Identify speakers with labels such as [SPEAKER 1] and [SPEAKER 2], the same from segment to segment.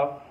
[SPEAKER 1] y'all.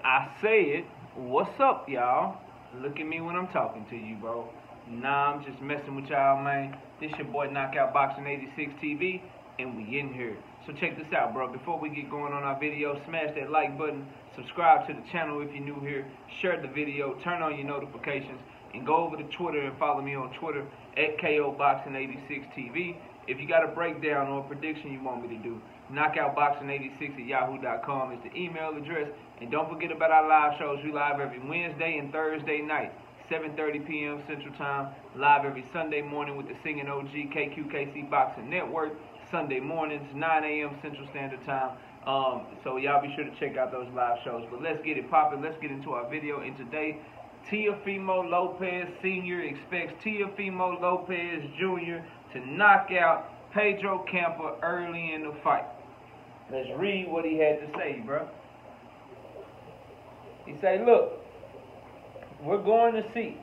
[SPEAKER 1] I said, what's up, y'all? Look at me when I'm talking to you, bro. Nah, I'm just messing with y'all, man. This your boy Knockout Boxing 86 TV, and we in here. So check this out, bro. Before we get going on our video, smash that like button, subscribe to the channel if you're new here, share the video, turn on your notifications, and go over to Twitter and follow me on Twitter at KOBoxing86 TV. If you got a breakdown or a prediction you want me to do, knockoutboxing86@yahoo.com is the email address. And don't forget about our live shows. We live every Wednesday and Thursday night, 7:30 p.m. Central Time. Live every Sunday morning with the Singing OG KQKC Boxing Network. Sunday mornings, 9 a.m. Central Standard Time. So y'all be sure to check out those live shows. But let's get it popping. Let's get into our video. And today, Teofimo Lopez Sr. expects Teofimo Lopez Jr. to knock out Pedro Campa early in the fight. Let's read what he had to say, bro. He said, look, we're going to see.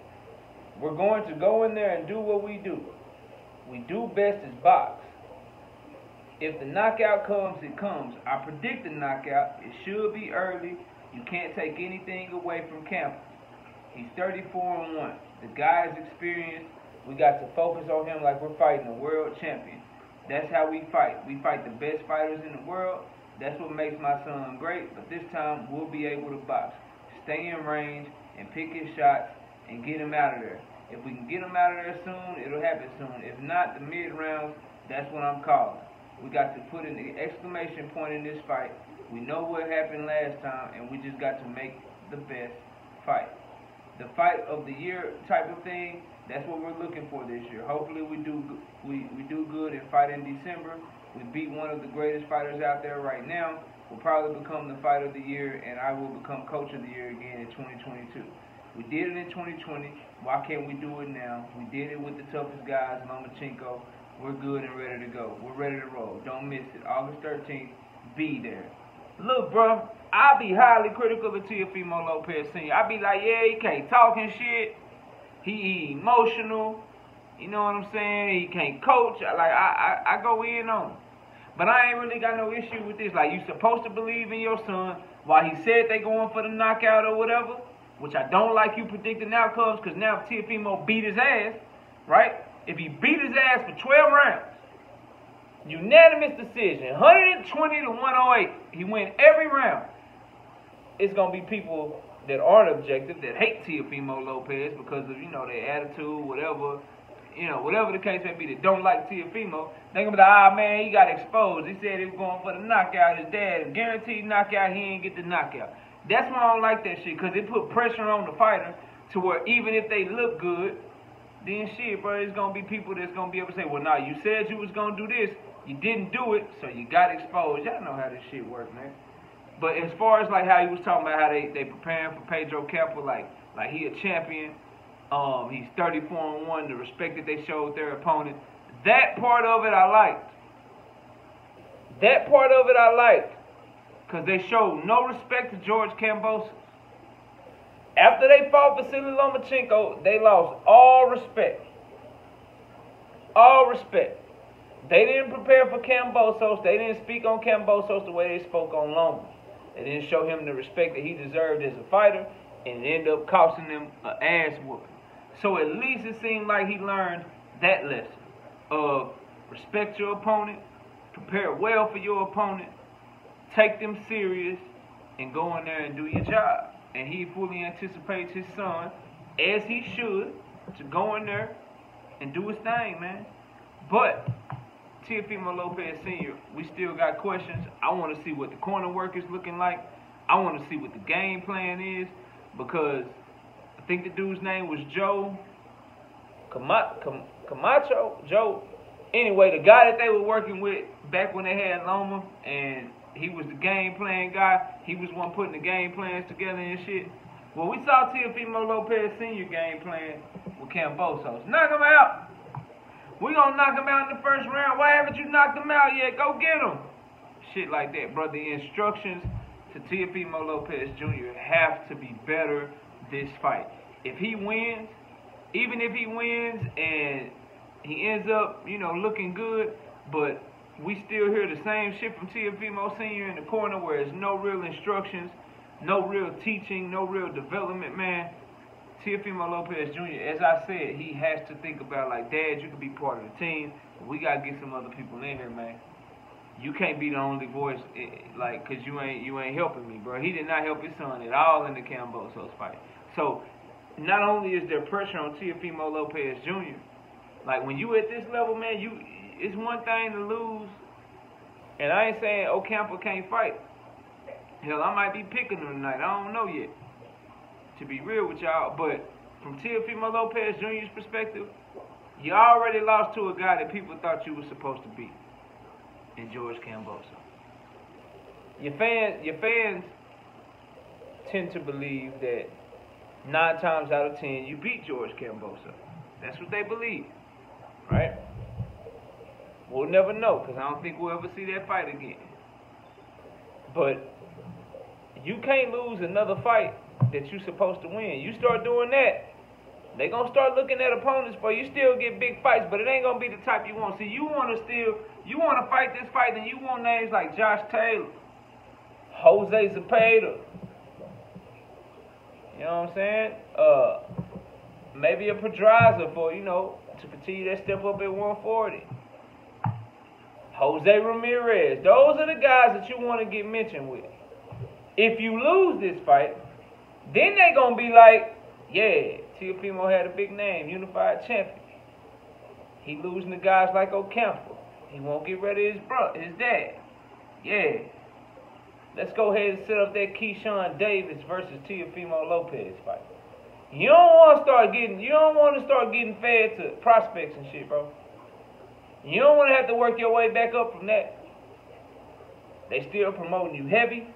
[SPEAKER 1] We're going to go in there and do what we do. We do best as box. If the knockout comes, it comes. I predict the knockout. It should be early. You can't take anything away from Campa. He's 34-1. The guy is experienced. We got to focus on him like we're fighting a world champion. That's how we fight. We fight the best fighters in the world. That's what makes my son great. But this time, we'll be able to box. Stay in range and pick his shots and get him out of there. If we can get him out of there soon, it'll happen soon. If not, the mid-rounds, that's what I'm calling. We got to put an exclamation point in this fight. We know what happened last time, and we just got to make the best fight. The fight of the year type of thing, that's what we're looking for this year. Hopefully we do good and fight in December. We beat one of the greatest fighters out there right now. We'll probably become the fight of the year, and I will become coach of the year again in 2022. We did it in 2020. Why can't we do it now? We did it with the toughest guys, Lomachenko. We're good and ready to go. We're ready to roll. Don't miss it. August 13th, be there. Look, bro, I be highly critical of Teofimo Lopez Sr. I be like, yeah, he can't talk and shit. He emotional. You know what I'm saying? He can't coach. I go in on him. But I ain't really got no issue with this. Like, you supposed to believe in your son. While he said they going for the knockout or whatever, which I don't like you predicting outcomes, because now if Teofimo beat his ass, right? If he beat his ass for 12 rounds, unanimous decision, 120 to 108, he win every round. It's going to be people that aren't objective, that hate Teofimo Lopez because of, you know, their attitude, whatever. You know, whatever the case may be, that don't like Teofimo, they're going to be like, ah, man, he got exposed. He said he was going for the knockout. His dad, guaranteed knockout, he ain't get the knockout. That's why I don't like that shit, because it put pressure on the fighter to where even if they look good, then shit, bro, it's going to be people that's going to be able to say, well, nah, you said you was going to do this. You didn't do it, so you got exposed. Y'all know how this shit works, man. But as far as like how he was talking about how they preparing for Pedro Campa, like he a champion. He's 34-1, the respect that they showed their opponent. That part of it I liked. That part of it I liked. Because they showed no respect to George Kambosos. After they fought Vasily Lomachenko, they lost all respect. All respect. They didn't prepare for Kambosos. They didn't speak on Kambosos the way they spoke on Loma. They didn't show him the respect that he deserved as a fighter, and it ended up costing them an ass whooping. So at least it seemed like he learned that lesson of respect your opponent, prepare well for your opponent, take them serious, and go in there and do your job. And he fully anticipates his son, as he should, to go in there and do his thing, man. But Teofimo Lopez Sr., we still got questions. I want to see what the corner work is looking like. I want to see what the game plan is, because I think the dude's name was Joe Camacho. Joe. Anyway, the guy that they were working with back when they had Loma, and he was the game plan guy. He was one putting the game plans together and shit. Well, we saw Teofimo Lopez Sr. game plan with Kambosos. Knock him out. We're going to knock him out in the first round. Why haven't you knocked him out yet? Go get him. Shit like that, bro. The instructions to Teofimo Lopez Jr. have to be better this fight. If he wins, even if he wins and he ends up, you know, looking good, but we still hear the same shit from Teofimo Sr. in the corner where there's no real instructions, no real teaching, no real development, man. Teofimo Lopez Jr., as I said, he has to think about, like, Dad, you can be part of the team, but we got to get some other people in here, man. You can't be the only voice, like, because you ain't helping me, bro. He did not help his son at all in the Kambosos fight. So, not only is there pressure on Teofimo Lopez Jr., like, when you at this level, man, it's one thing to lose, and I ain't saying Ocampo can't fight. Hell, I might be picking him tonight. I don't know yet, to be real with y'all. But from Teofimo Lopez Jr.'s perspective, you already lost to a guy that people thought you were supposed to beat, in George Kambosos. Your fans tend to believe that 9 times out of 10 you beat George Kambosos. That's what they believe, right? We'll never know, because I don't think we'll ever see that fight again. But you can't lose another fight that you're supposed to win. You start doing that, they gonna start looking at opponents for you. Still get big fights, but it ain't gonna be the type you want. See, you wanna fight this fight, and you want names like Josh Taylor, Jose Zepeda. You know what I'm saying? Maybe a Pedraza for, to continue that step up at 140. Jose Ramirez. Those are the guys that you want to get mentioned with. If you lose this fight, then they going to be like, yeah, Teofimo had a big name, unified champion. He losing to guys like Ocampo. He won't get rid of his dad. Yeah. Let's go ahead and set up that Keyshawn Davis versus Teofimo Lopez fight. You don't want to start getting fed to prospects and shit, bro. You don't want to have to work your way back up from that. They still promoting you heavy.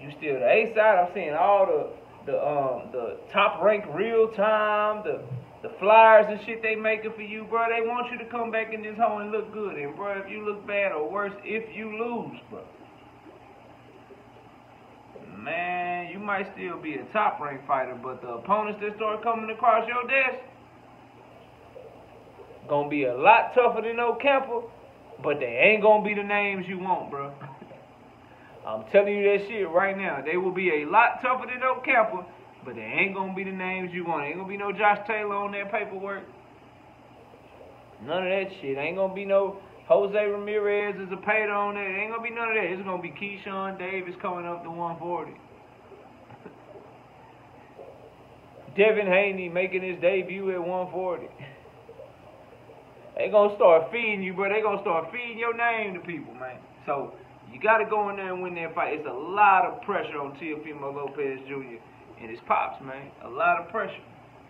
[SPEAKER 1] You still the A side. I'm seeing all the top rank real time, the flyers and shit they making for you, bro. They want you to come back in this hole and look good. And bro, if you look bad or worse, if you lose, bro, man, you might still be a top rank fighter, but the opponents that start coming across your desk gonna be a lot tougher than Ocampo, but they ain't gonna be the names you want, bro. I'm telling you that shit right now. They will be a lot tougher than Ocampo, but they ain't gonna be the names you want. Ain't gonna be no Josh Taylor on that paperwork. None of that shit. Ain't gonna be no Jose Ramirez as a Zepeda on that. Ain't gonna be none of that. It's gonna be Keyshawn Davis coming up to 140. Devin Haney making his debut at 140. They gonna start feeding you, bro. They gonna start feeding your name to people, man. So you gotta go in there and win that fight. It's a lot of pressure on Teofimo Lopez Jr. and his pops, man. A lot of pressure.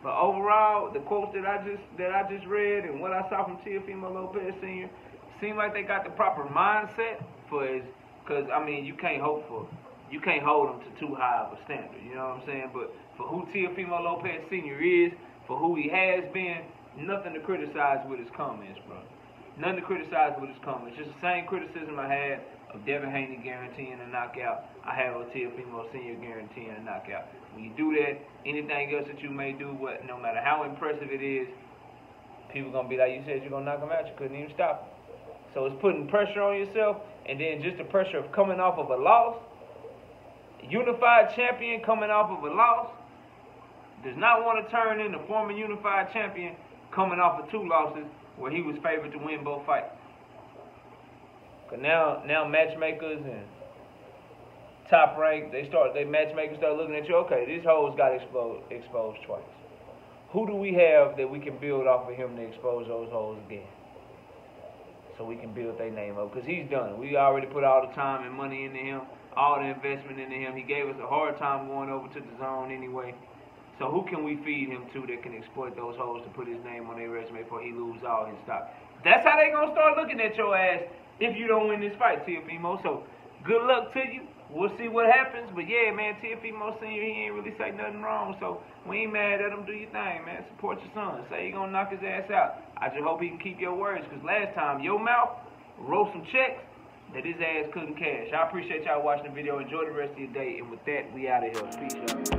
[SPEAKER 1] But overall, the quotes that I just read and what I saw from Teofimo Lopez Sr. seemed like they got the proper mindset for his. Cause I mean, you can't hold him to too high of a standard. You know what I'm saying? But for who Teofimo Lopez Sr. is, for who he has been, nothing to criticize with his comments, bro. Nothing to criticize with his comments. Just the same criticism I had of Devin Haney guaranteeing a knockout, I have of Teofimo Sr. guaranteeing a knockout. When you do that, anything else that you may do, no matter how impressive it is, people gonna be like, you said you're gonna knock him out, you couldn't even stop him. So it's putting pressure on yourself, and then just the pressure of coming off of a loss. Unified champion coming off of a loss does not want to turn into former unified champion coming off of 2 losses where he was favored to win both fights. Cause now matchmakers and top rank, matchmakers start looking at you, okay, this hole's got exposed twice. Who do we have that we can build off of him to expose those holes again? So we can build their name up. Because he's done it. We already put all the time and money into him, all the investment into him. He gave us a hard time going over to the zone anyway. So who can we feed him to that can exploit those holes to put his name on their resume before he lose all his stock? That's how they gonna start looking at your ass if you don't win this fight, Teofimo. So good luck to you. We'll see what happens. But yeah, man, Teofimo Sr., he ain't really say nothing wrong. So we ain't mad at him. Do your thing, man. Support your son. Say you gonna knock his ass out. I just hope he can keep your words, because last time your mouth wrote some checks that his ass couldn't cash. I appreciate y'all watching the video. Enjoy the rest of your day. And with that, we out of here. Peace, y'all.